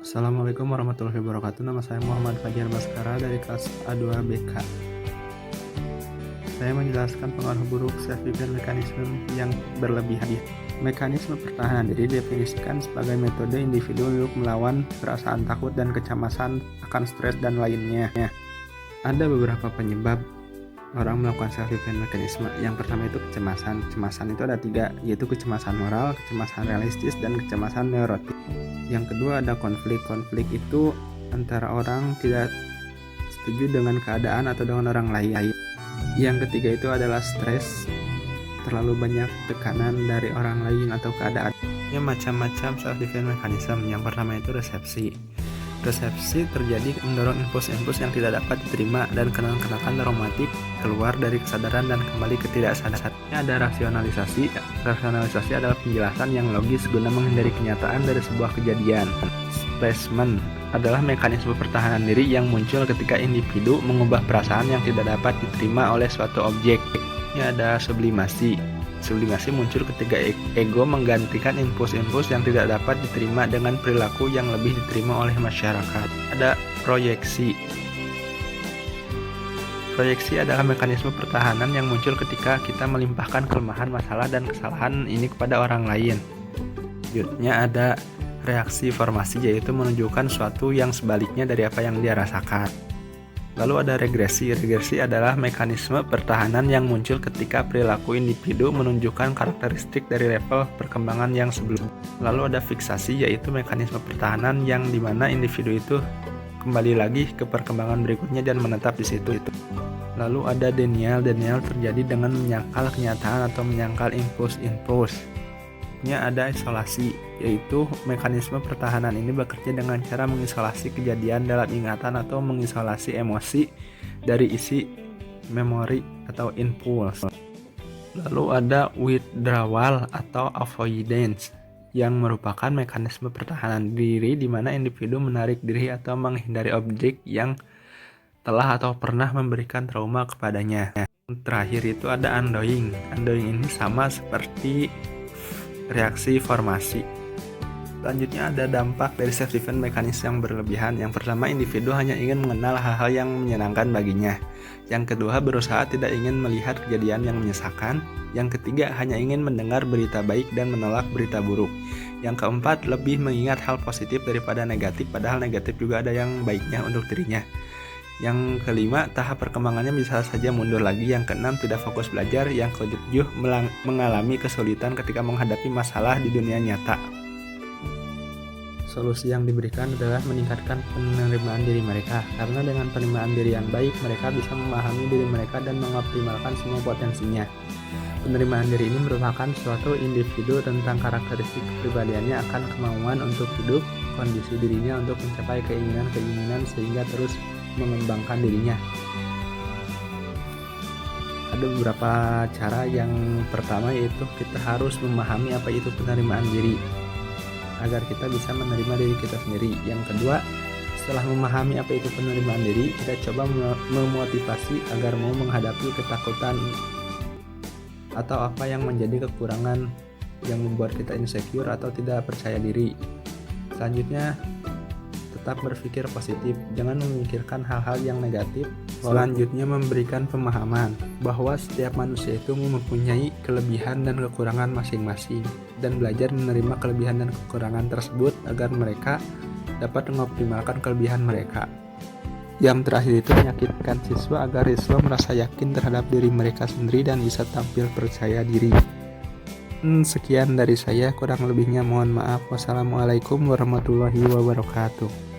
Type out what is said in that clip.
Assalamualaikum warahmatullahi wabarakatuh. Nama saya Muhammad Fajar Baskara dari kelas A2 BK. Saya menjelaskan pengaruh buruk self-defense mekanisme yang berlebihan. Mekanisme pertahanan diri didefinisikan sebagai metode individu untuk melawan perasaan takut dan kecemasan akan stres dan lainnya. Ada beberapa penyebab orang melakukan self-defense mekanisme. Yang pertama itu kecemasan. Kecemasan itu ada 3, yaitu kecemasan moral, kecemasan realistis, dan kecemasan neurotik. Yang kedua ada konflik. Konflik itu antara orang tidak setuju dengan keadaan atau dengan orang lain. Yang ketiga itu adalah stres, terlalu banyak tekanan dari orang lain atau keadaan. Macam-macam self-defense mechanism. Yang pertama itu resepsi. Resepsi terjadi mendorong impuls-impuls yang tidak dapat diterima dan kenang-kenangan traumatik keluar dari kesadaran dan kembali ke tidak sadar. Ada rasionalisasi. Rasionalisasi adalah penjelasan yang logis guna menghindari kenyataan dari sebuah kejadian. Placement adalah mekanisme pertahanan diri yang muncul ketika individu mengubah perasaan yang tidak dapat diterima oleh suatu objek. Ada sublimasi. Sublimasi muncul ketika ego menggantikan impuls-impuls yang tidak dapat diterima dengan perilaku yang lebih diterima oleh masyarakat. Ada proyeksi. Proyeksi adalah mekanisme pertahanan yang muncul ketika kita melimpahkan kelemahan, masalah, dan kesalahan ini kepada orang lain. Selanjutnya ada reaksi formasi, yaitu menunjukkan sesuatu yang sebaliknya dari apa yang dia rasakan. Lalu ada regresi. Regresi adalah mekanisme pertahanan yang muncul ketika perilaku individu menunjukkan karakteristik dari level perkembangan yang sebelumnya. Lalu ada fiksasi, yaitu mekanisme pertahanan yang dimana individu itu kembali lagi ke perkembangan berikutnya dan menetap di situ. Lalu ada denial. Denial terjadi dengan menyangkal kenyataan atau menyangkal impuls-impuls. Ada isolasi, yaitu mekanisme pertahanan ini bekerja dengan cara mengisolasi kejadian dalam ingatan atau mengisolasi emosi dari isi memori atau impuls. Lalu ada withdrawal atau avoidance, yang merupakan mekanisme pertahanan diri di mana individu menarik diri atau menghindari objek yang telah atau pernah memberikan trauma kepadanya. Terakhir itu ada undoing. Undoing ini sama seperti reaksi formasi. Selanjutnya ada dampak dari self-defense mekanisme yang berlebihan. Yang pertama, individu hanya ingin mengenal hal-hal yang menyenangkan baginya. Yang kedua, berusaha tidak ingin melihat kejadian yang menyesakan. Yang ketiga, hanya ingin mendengar berita baik dan menolak berita buruk. Yang keempat, lebih mengingat hal positif daripada negatif, padahal negatif juga ada yang baiknya untuk dirinya. Yang kelima, tahap perkembangannya bisa saja mundur lagi. Yang keenam, tidak fokus belajar. Yang ketujuh, mengalami kesulitan ketika menghadapi masalah di dunia nyata. Solusi yang diberikan adalah meningkatkan penerimaan diri mereka, karena dengan penerimaan diri yang baik, mereka bisa memahami diri mereka dan mengoptimalkan semua potensinya. Penerimaan diri ini merupakan suatu individu tentang karakteristik kepribadiannya akan kemauan untuk hidup, kondisi dirinya untuk mencapai keinginan-keinginan sehingga terus mengembangkan dirinya. Ada beberapa cara. Yang pertama yaitu kita harus memahami apa itu penerimaan diri agar kita bisa menerima diri kita sendiri. Yang kedua, setelah memahami apa itu penerimaan diri, kita coba memotivasi agar mau menghadapi ketakutan atau apa yang menjadi kekurangan yang membuat kita insecure atau tidak percaya diri. Selanjutnya, tetap berpikir positif, jangan memikirkan hal-hal yang negatif. Selanjutnya, memberikan pemahaman bahwa setiap manusia itu mempunyai kelebihan dan kekurangan masing-masing, dan belajar menerima kelebihan dan kekurangan tersebut agar mereka dapat mengoptimalkan kelebihan mereka. Yang terakhir itu meyakinkan siswa agar siswa merasa yakin terhadap diri mereka sendiri dan bisa tampil percaya diri. Sekian dari saya, kurang lebihnya mohon maaf. Wassalamualaikum warahmatullahi wabarakatuh.